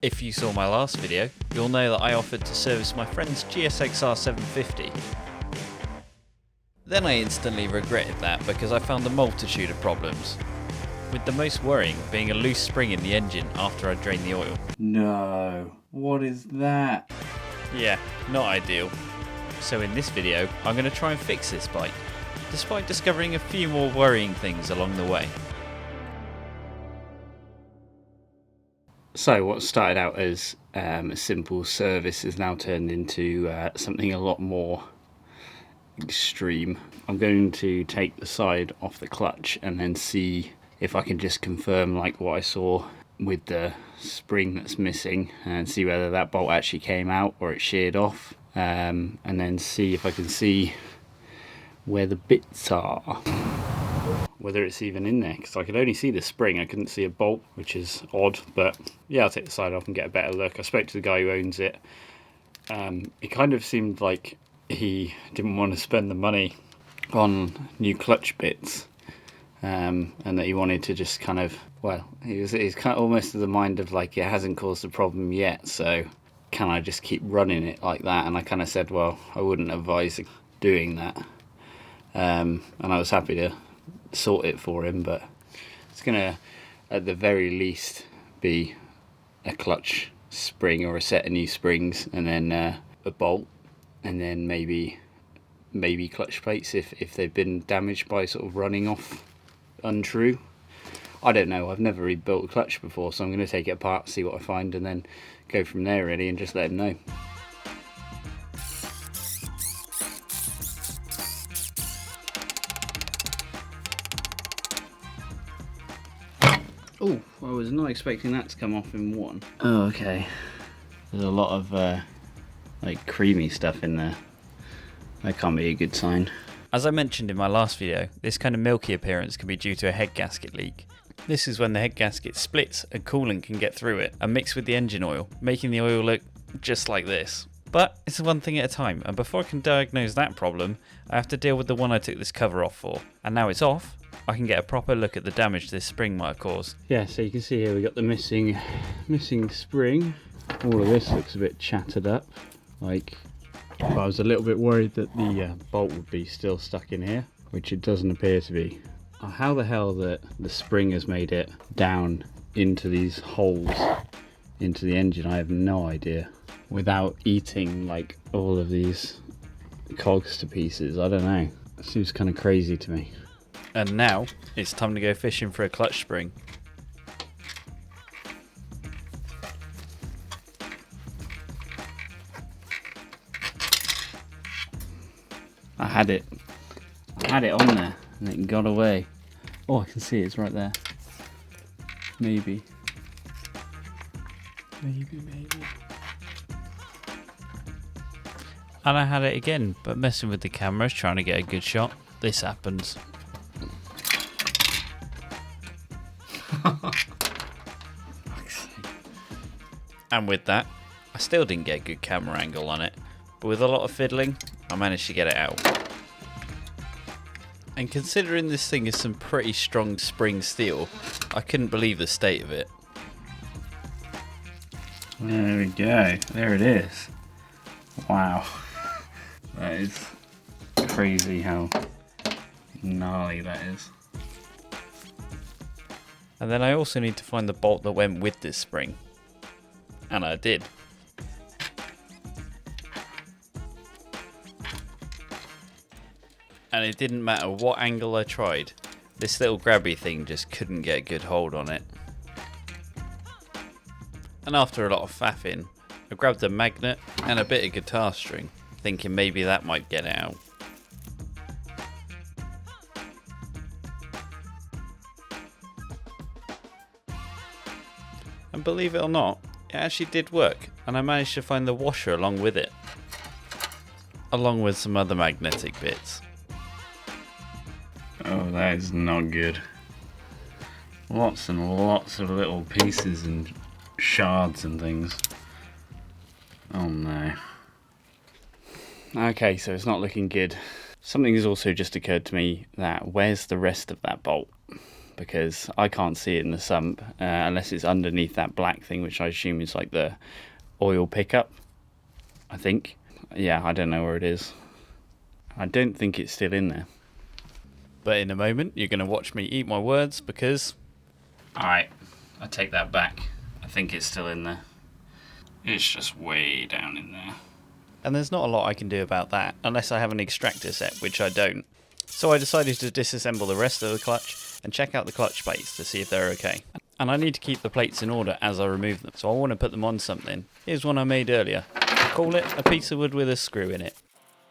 If you saw my last video, you'll know that I offered to service my friend's GSXR 750. Then I instantly regretted that because I found a multitude of problems, with the most worrying being a loose spring in the engine after I drained the oil. No, what is that? Yeah, not ideal. So in this video, I'm going to try and fix this bike, despite discovering a few more worrying things along the way. So what started out as a simple service has now turned into something a lot more extreme. I'm going to take the side off the clutch and then see if I can just confirm like what I saw with the spring that's missing and see whether that bolt actually came out or it sheared off, and then see if I can see where the bits are, whether it's even in there, because I could only see the spring, I couldn't see a bolt, which is odd. But yeah, I'll take the side off and get a better look. I spoke to the guy who owns it. It kind of seemed like he didn't want to spend the money on new clutch bits, and that he wanted to just kind of, well, he's kind of almost of the mind of like, it hasn't caused a problem yet, so can I just keep running it like that? And I kind of said, well, I wouldn't advise doing that, and I was happy to sort it for him, but it's gonna at the very least be a clutch spring or a set of new springs, and then a bolt, and then maybe clutch plates if they've been damaged by sort of running off untrue. I don't know, I've never rebuilt a clutch before, so I'm going to take it apart, see what I find, and then go from there really, and just let him know. Oh, I was not expecting that to come off in one. Oh, okay. There's a lot of like creamy stuff in there. That can't be a good sign. As I mentioned in my last video, this kind of milky appearance can be due to a head gasket leak. This is when the head gasket splits and coolant can get through it and mix with the engine oil, making the oil look just like this. But it's one thing at a time, and before I can diagnose that problem, I have to deal with the one I took this cover off for. And now it's off, I can get a proper look at the damage this spring might have caused. Yeah, so you can see here we got the missing spring. All of this looks a bit chattered up, like, but I was a little bit worried that the bolt would be still stuck in here, which it doesn't appear to be. How the hell that the spring has made it down into these holes into the engine, I have no idea. Without eating like all of these cogs to pieces, I don't know. It seems kind of crazy to me. And now it's time to go fishing for a clutch spring. I had it on there and it got away. Oh, I can see it's right there. Maybe. And I had it again, but messing with the cameras, trying to get a good shot, this happens. And with that, I still didn't get a good camera angle on it, but with a lot of fiddling, I managed to get it out. And considering this thing is some pretty strong spring steel, I couldn't believe the state of it. There we go, there it is. Wow. That is crazy how gnarly that is. And then I also need to find the bolt that went with this spring. And I did. And it didn't matter what angle I tried, this little grabby thing just couldn't get a good hold on it. And after a lot of faffing, I grabbed a magnet and a bit of guitar string, thinking maybe that might get it out. And believe it or not, it actually did work, and I managed to find the washer along with it, along with some other magnetic bits. Oh, that is not good. Lots and lots of little pieces and shards and things. Oh no. Okay, so it's not looking good. Something has also just occurred to me, that where's the rest of that bolt? because I can't see it in the sump unless it's underneath that black thing, which I assume is like the oil pickup, I think. Yeah, I don't know where it is. I don't think it's still in there. But in a moment, you're going to watch me eat my words because... Alright, I take that back. I think it's still in there. It's just way down in there. And there's not a lot I can do about that, unless I have an extractor set, which I don't. So I decided to disassemble the rest of the clutch and check out the clutch plates to see if they're okay. And I need to keep the plates in order as I remove them, so I want to put them on something. Here's one I made earlier. Call it a piece of wood with a screw in it.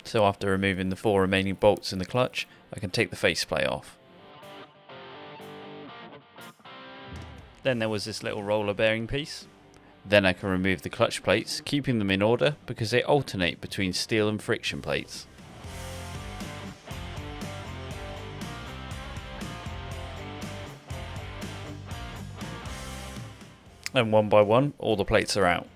So after removing the 4 remaining bolts in the clutch, I can take the faceplate off. Then there was this little roller bearing piece. Then I can remove the clutch plates, keeping them in order because they alternate between steel and friction plates. And one by one, all the plates are out.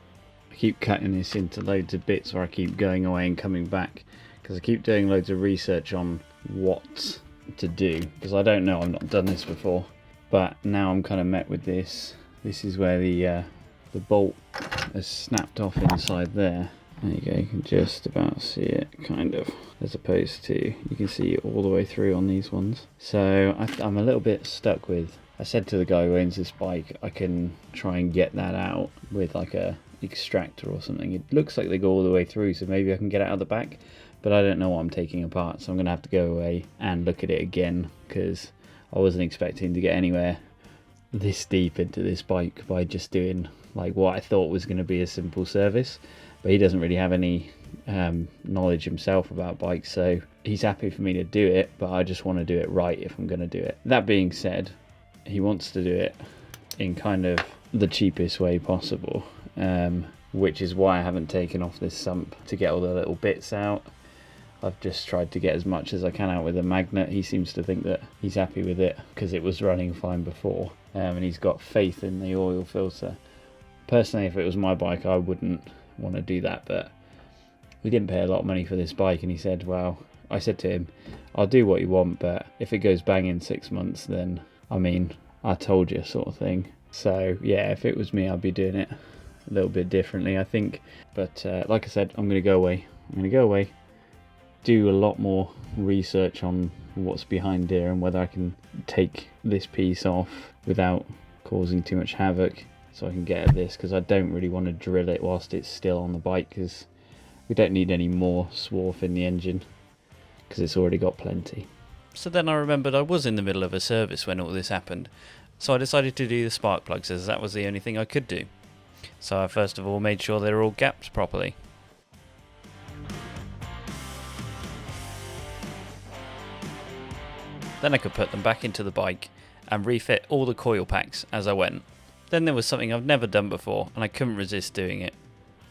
I keep cutting this into loads of bits where I keep going away and coming back because I keep doing loads of research on what to do because I don't know, I've not done this before. But now I'm kind of met with this. This is where the bolt has snapped off inside there. There you go, you can just about see it, kind of, as opposed to, you can see it all the way through on these ones. So I'm a little bit stuck with, I said to the guy who owns this bike, I can try and get that out with like a extractor or something. It looks like they go all the way through, so maybe I can get it out the back, but I don't know what I'm taking apart, so I'm going to have to go away and look at it again, because I wasn't expecting to get anywhere this deep into this bike by just doing like what I thought was going to be a simple service. But he doesn't really have any knowledge himself about bikes, so he's happy for me to do it, but I just want to do it right if I'm going to do it. That being said, he wants to do it in kind of the cheapest way possible, which is why I haven't taken off this sump to get all the little bits out. I've just tried to get as much as I can out with a magnet. He seems to think that he's happy with it because it was running fine before, and he's got faith in the oil filter. Personally, if it was my bike, I wouldn't want to do that, but we didn't pay a lot of money for this bike, and he said, well, I said to him, I'll do what you want, but if it goes bang in 6 months, then I mean, I told you, sort of thing. So yeah, if it was me, I'd be doing it a little bit differently, I think. But like I said, I'm going to go away, do a lot more research on what's behind here and whether I can take this piece off without causing too much havoc, so I can get at this, because I don't really want to drill it whilst it's still on the bike, because we don't need any more swarf in the engine because it's already got plenty. So then I remembered I was in the middle of a service when all this happened, so I decided to do the spark plugs as that was the only thing I could do. So I first of all made sure they were all gapped properly. Then I could put them back into the bike and refit all the coil packs as I went. Then there was something I've never done before and I couldn't resist doing it.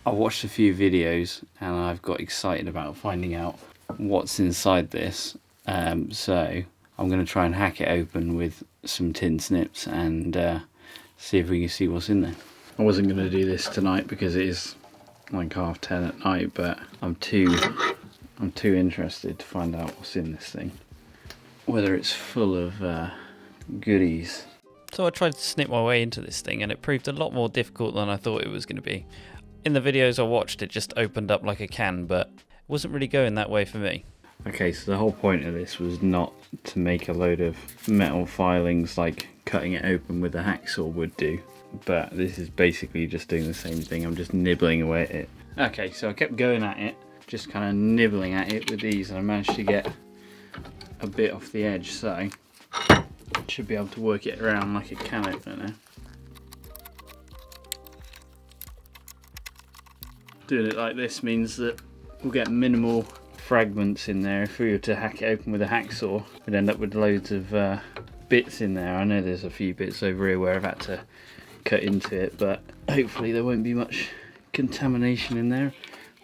I watched a few videos and I've got excited about finding out what's inside this. So I'm going to try and hack it open with some tin snips and see if we can see what's in there. I wasn't going to do this tonight because it is like 10:30 at night, but I'm too interested to find out what's in this thing. Whether it's full of goodies. So I tried to snip my way into this thing and it proved a lot more difficult than I thought it was going to be. In the videos I watched, it just opened up like a can, but it wasn't really going that way for me. Okay, so the whole point of this was not to make a load of metal filings like cutting it open with a hacksaw would do, but this is basically just doing the same thing. I'm just nibbling away at it. Okay, so I kept going at it, just kind of nibbling at it with these, and I managed to get a bit off the edge, so I should be able to work it around like a can opener now. Doing it like this means that we'll get minimal fragments in there. If we were to hack it open with a hacksaw, we'd end up with loads of bits in there. I know there's a few bits over here where I've had to cut into it, but hopefully there won't be much contamination in there.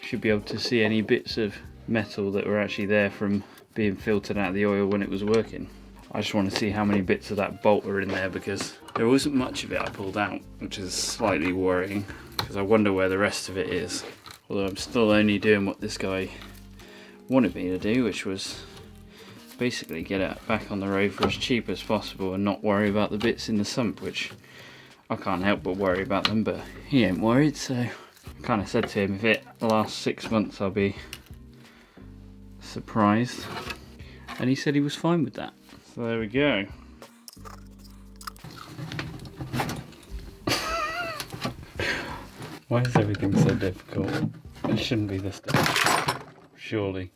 Should be able to see any bits of metal that were actually there from being filtered out of the oil when it was working. I just want to see how many bits of that bolt are in there, because there wasn't much of it I pulled out, which is slightly worrying, because I wonder where the rest of it is. Although I'm still only doing what this guy wanted me to do, which was basically get it back on the road for as cheap as possible and not worry about the bits in the sump, which I can't help but worry about them, but he ain't worried, so I kind of said to him if it lasts 6 months I'll be surprised, and he said he was fine with that. So there we go. Why is everything so difficult? It shouldn't be this difficult. Surely.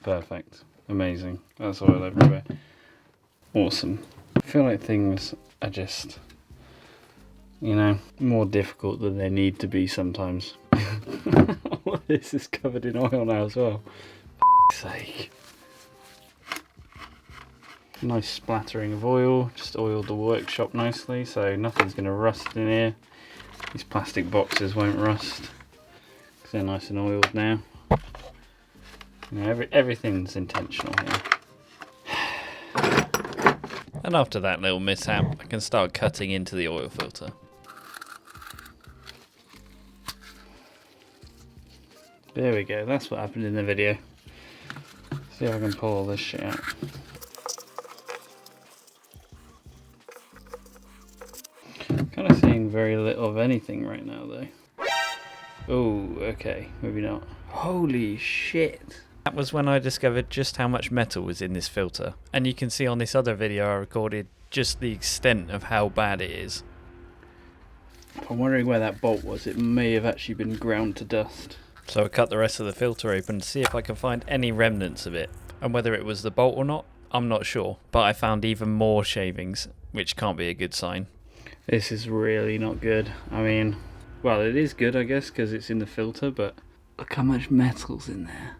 Perfect. Amazing. That's oil everywhere. Awesome. I feel like things are just, you know, more difficult than they need to be sometimes. All of this is covered in oil now as well. For sake. Nice splattering of oil. Just oiled the workshop nicely, so nothing's going to rust in here. These plastic boxes won't rust because they're nice and oiled now. You know, everything's intentional here. And after that little mishap, I can start cutting into the oil filter. There we go, that's what happened in the video. See if I can pull all this shit out. Kind of seeing very little of anything right now though. Oh, okay, maybe not. Holy shit. That was when I discovered just how much metal was in this filter. And you can see on this other video I recorded just the extent of how bad it is. I'm wondering where that bolt was. It may have actually been ground to dust. So I cut the rest of the filter open to see if I can find any remnants of it. And whether it was the bolt or not, I'm not sure. But I found even more shavings, which can't be a good sign. This is really not good. I mean, well, it is good I guess because it's in the filter, but look how much metal's in there.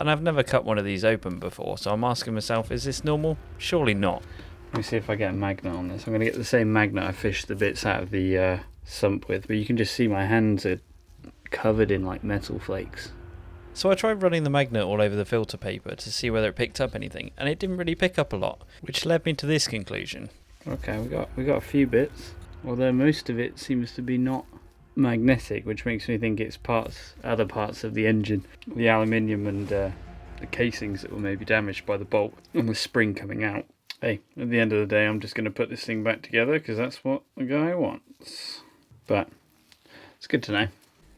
And I've never cut one of these open before, so I'm asking myself, is this normal? Surely not. Let me see if I get a magnet on this. I'm going to get the same magnet I fished the bits out of the sump with, but you can just see my hands are covered in like metal flakes. So I tried running the magnet all over the filter paper to see whether it picked up anything, and it didn't really pick up a lot, which led me to this conclusion. Okay, we got a few bits, although most of it seems to be not magnetic, which makes me think it's other parts of the engine, the aluminium and the casings that were maybe damaged by the bolt and the spring coming out. Hey, at the end of the day, I'm just going to put this thing back together because that's what the guy wants. But it's good to know.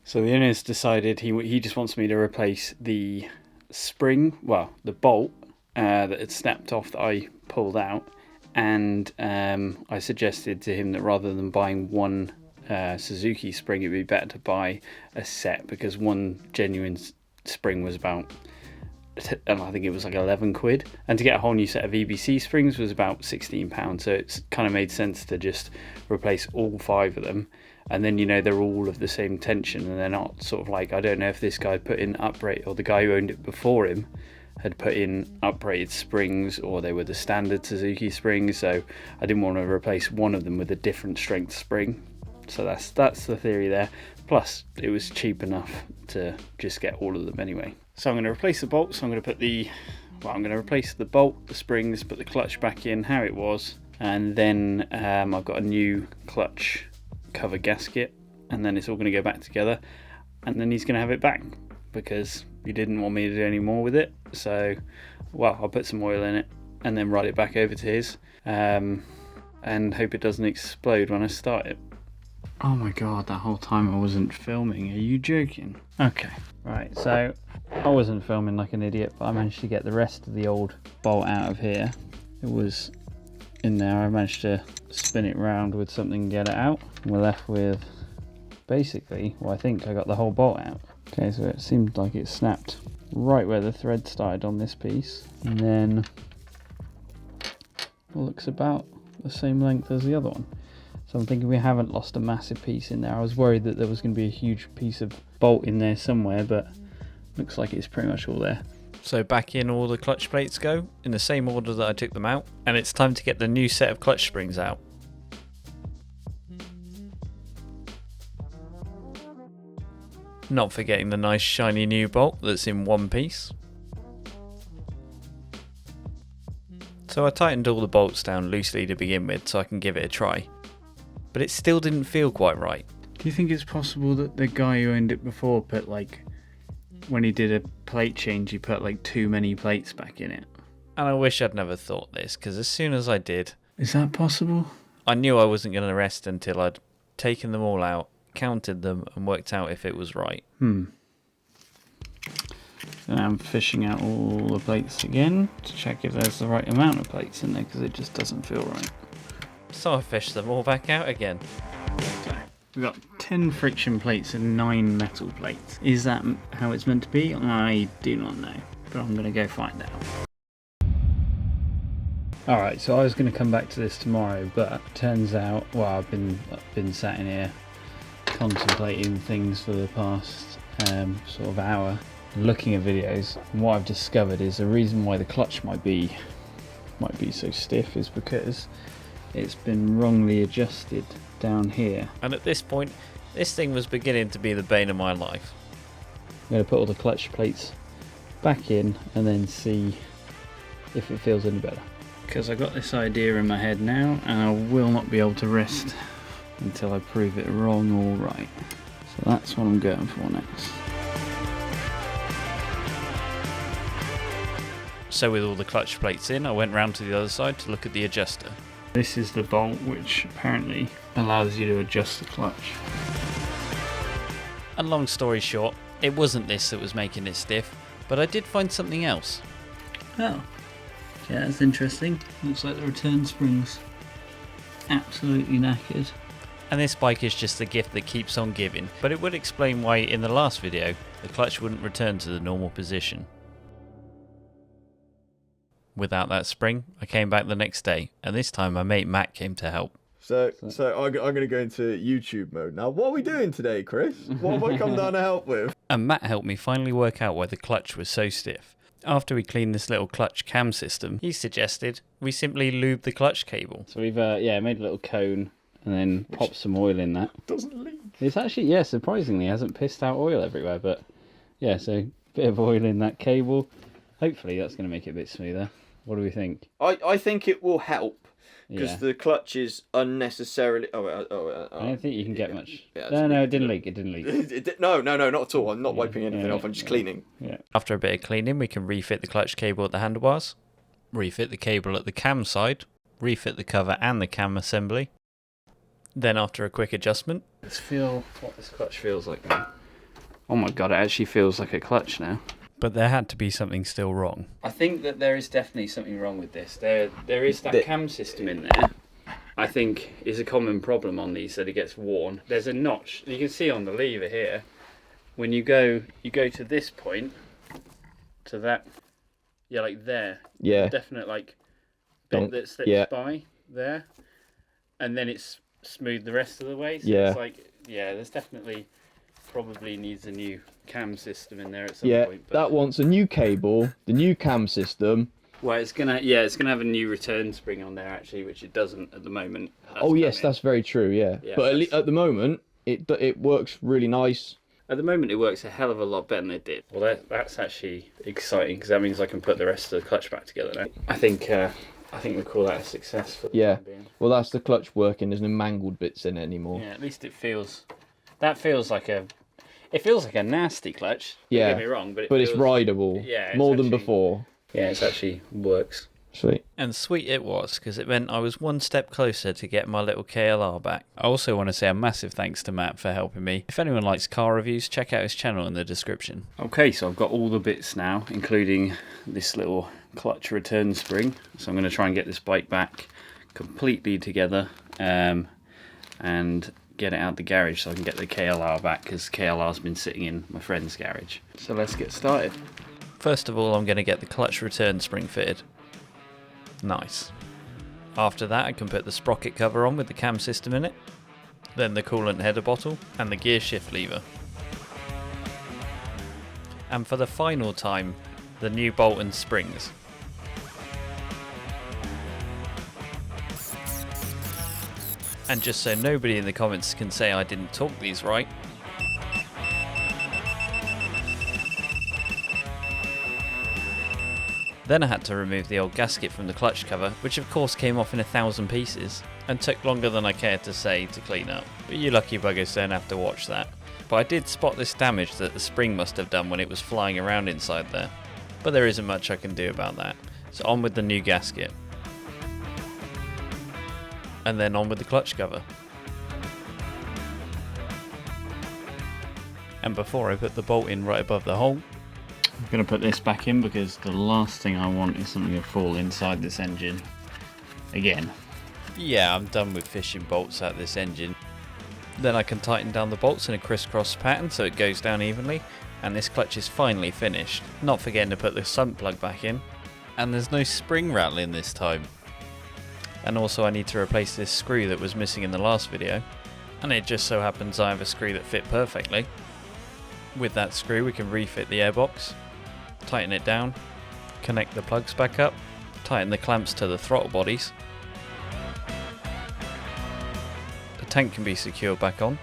So the owner's decided he just wants me to replace the spring, well, the bolt that had snapped off that I pulled out, and I suggested to him that rather than buying one Suzuki spring, it would be better to buy a set because one genuine spring was about, and I think it was like 11 quid, and to get a whole new set of EBC springs was about £16, so it's kind of made sense to just replace all 5 of them, and then, you know, they're all of the same tension and they're not sort of like, I don't know if this guy put in uprate, or the guy who owned it before him had put in uprated springs, or they were the standard Suzuki springs, so I didn't want to replace one of them with a different strength spring. So that's the theory there. Plus, it was cheap enough to just get all of them anyway. So I'm going to replace the bolts. So I'm going to replace the bolt, the springs, put the clutch back in how it was, and then I've got a new clutch cover gasket, and then it's all going to go back together, and then he's going to have it back because he didn't want me to do any more with it. So, well, I'll put some oil in it and then ride it back over to his, and hope it doesn't explode when I start it. Oh my god, that whole time I wasn't filming. Are you joking? Okay, right, so I wasn't filming like an idiot, but I managed to get the rest of the old bolt out of here. It was in there. I managed to spin it round with something and get it out. We're left with basically, well, I think I got the whole bolt out. Okay, so it seemed like it snapped right where the thread started on this piece, and then it looks about the same length as the other one. So I'm thinking we haven't lost a massive piece in there. I was worried that there was going to be a huge piece of bolt in there somewhere, but looks like it's pretty much all there. So back in all the clutch plates go, in the same order that I took them out, and it's time to get the new set of clutch springs out. Not forgetting the nice shiny new bolt that's in one piece. So I tightened all the bolts down loosely to begin with so I can give it a try. But it still didn't feel quite right. Do you think it's possible that the guy who owned it before put, like, when he did a plate change, he put like too many plates back in it? And I wish I'd never thought this, because as soon as I did, Is that possible? I knew I wasn't going to rest until I'd taken them all out, counted them, and worked out if it was right. And I'm fishing out all the plates again to check if there's the right amount of plates in there, because it just doesn't feel right. So I fished them all back out again. So we've got 10 friction plates and 9 metal plates. Is that how it's meant to be? I do not know, but I'm going to go find out. Alright, so I was going to come back to this tomorrow, but turns out, well, I've been sat in here contemplating things for the past sort of hour, looking at videos, and what I've discovered is the reason why the clutch might be so stiff is because it's been wrongly adjusted down here. And at this point, this thing was beginning to be the bane of my life. I'm going to put all the clutch plates back in and then see if it feels any better. Because I got this idea in my head now, and I will not be able to rest until I prove it wrong or right. So that's what I'm going for next. So with all the clutch plates in, I went round to the other side to look at the adjuster. This is the bolt which apparently allows you to adjust the clutch. And long story short, it wasn't this that was making it stiff, but I did find something else. Oh, yeah, that's interesting. Looks like the return spring's absolutely knackered. And this bike is just the gift that keeps on giving, but it would explain why in the last video, the clutch wouldn't return to the normal position. Without that spring, I came back the next day, and this time my mate Matt came to help. So I'm going to go into YouTube mode now. What are we doing today, Chris? What have I come down to help with? And Matt helped me finally work out why the clutch was so stiff. After we cleaned this little clutch cam system, he suggested we simply lube the clutch cable. So we've made a little cone and then popped some oil in that. Doesn't leak. It's actually, surprisingly hasn't pissed out oil everywhere, but yeah, so a bit of oil in that cable. Hopefully that's going to make it a bit smoother. What do we think? I think it will help because Yeah. the clutch is unnecessarily. I don't think you can get much. Yeah, No, it didn't leak. It didn't leak. No, not at all. I'm not wiping anything off. I'm just cleaning. Yeah. After a bit of cleaning, we can refit the clutch cable at the handlebars, refit the cable at the cam side, refit the cover and the cam assembly. Then after a quick adjustment, Let's feel what this clutch feels like now. Oh my god, it actually feels like a clutch now. but there had to be something still wrong. I think that there is definitely something wrong with this. There is that cam system in there. I think is a common problem on these, that it gets worn. There's a notch you can see on the lever here. When you go to this point, to that, like there. Yeah. Definite bit that slips by there, and then it's smooth the rest of the way. So Yeah. it's there's definitely probably needs a new cam system in there at some point. But that wants a new cable, the new cam system. well, it's gonna have a new return spring on there actually, which it doesn't at the moment. Oh yes, that's very true. Yeah, Yeah, but at the moment it works really nice. At the moment, it works a hell of a lot better than it did. Well, that's actually exciting because that means I can put the rest of the clutch back together now. I think we call that a success for the time being. Well, that's the clutch working. There's no mangled bits in it anymore. Yeah, at least it feels. That feels like a. It feels like a nasty clutch. Don't get me wrong, but it's rideable. Yeah, it's more than actually- before. Yeah, it actually works. Sweet. And sweet it was, because it meant I was one step closer to get my little KLR back. I also want to say a massive thanks to Matt for helping me. If anyone likes car reviews, check out his channel in the description. Okay, so I've got all the bits now, including this little clutch return spring. So I'm going to try and get this bike back completely together and get it out the garage so I can get the KLR back, because KLR's been sitting in my friend's garage. So let's get started. First of all, I'm going to get the clutch return spring fitted. Nice. After that, I can put the sprocket cover on with the cam system in it, then the coolant header bottle and the gear shift lever. And for the final time, the new bolt and springs. And just so nobody in the comments can say I didn't talk these right, then I had to remove the old gasket from the clutch cover, which of course came off in 1,000 pieces, and took longer than I cared to say to clean up. But you lucky buggers don't have to watch that. But I did spot this damage that the spring must have done when it was flying around inside there. But there isn't much I can do about that. So on with the new gasket. And then on with the clutch cover. And before I put the bolt in right above the hole, I'm going to put this back in because the last thing I want is something to fall inside this engine again. yeah, I'm done with fishing bolts out this engine. Then I can tighten down the bolts in a crisscross pattern so it goes down evenly, and this clutch is finally finished. Not forgetting to put the sump plug back in. And there's no spring rattling this time. And also I need to replace this screw that was missing in the last video, and it just so happens I have a screw that fit perfectly. With that screw we can refit the airbox, tighten it down, connect the plugs back up, tighten the clamps to the throttle bodies. The tank can be secured back on.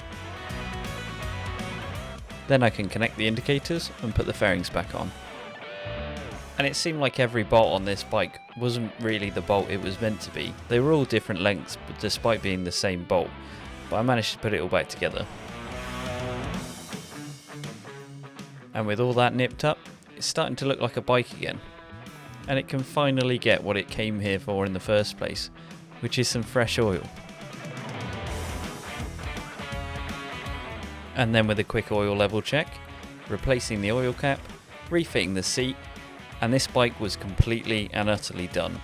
Then I can connect the indicators and put the fairings back on. And it seemed like every bolt on this bike wasn't really the bolt it was meant to be. They were all different lengths, but despite being the same bolt, but I managed to put it all back together. And with all that nipped up, it's starting to look like a bike again. And it can finally get what it came here for in the first place, which is some fresh oil. And then with a quick oil level check, replacing the oil cap, refitting the seat, and this bike was completely and utterly done.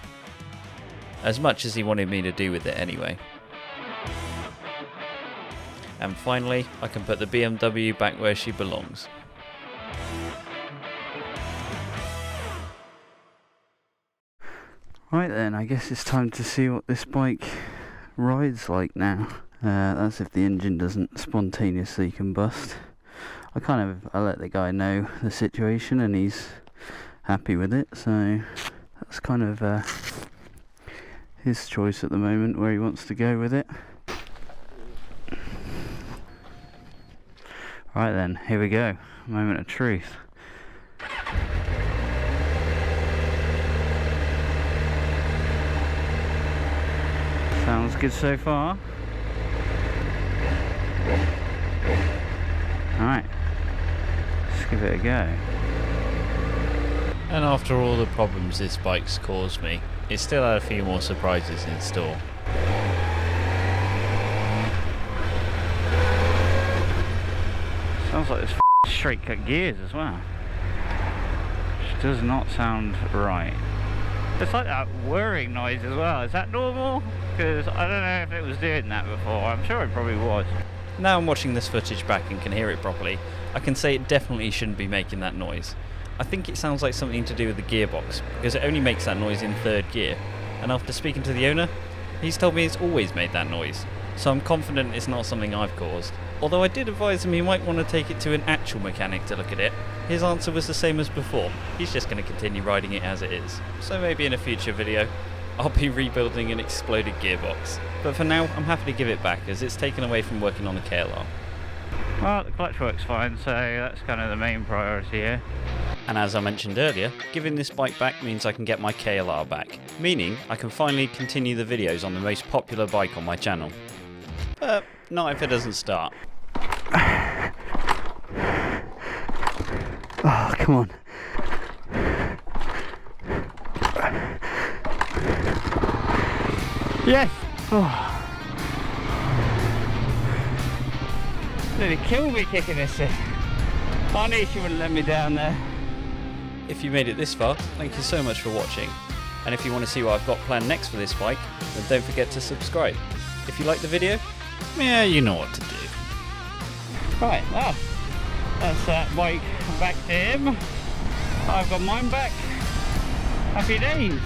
As much as he wanted me to do with it anyway. And finally, I can put the BMW back where she belongs. Right then, I guess it's time to see what this bike rides like now. That's if the engine doesn't spontaneously combust. I let the guy know the situation and he's happy with it, so that's kind of his choice at the moment where he wants to go with it. Right then, here we go. Moment of truth. Sounds good so far. Alright, let's give it a go. And after all the problems this bike's caused me, it still had a few more surprises in store. Sounds like there's straight cut gears as well. Which does not sound right. It's like that whirring noise as well. Is that normal? Because I don't know if it was doing that before. I'm sure it probably was. Now I'm watching this footage back and can hear it properly, I can say it definitely shouldn't be making that noise. I think it sounds like something to do with the gearbox, because it only makes that noise in third gear, and after speaking to the owner, he's told me it's always made that noise, so I'm confident it's not something I've caused. Although I did advise him he might want to take it to an actual mechanic to look at it, his answer was the same as before, he's just going to continue riding it as it is. So maybe in a future video, I'll be rebuilding an exploded gearbox. But for now, I'm happy to give it back as it's taken away from working on the KLR. Well, the clutch works fine, so that's kind of the main priority here. And as I mentioned earlier, giving this bike back means I can get my KLR back, meaning I can finally continue the videos on the most popular bike on my channel. But not if it doesn't start. Oh, come on. Yes! Oh. Nearly killed me kicking this thing. I knew she wouldn't let me down there. If you made it this far, thank you so much for watching. And if you want to see what I've got planned next for this bike, then don't forget to subscribe. If you like the video, yeah, you know what to do. Right, well, that's that bike back to him. I've got mine back. Happy days.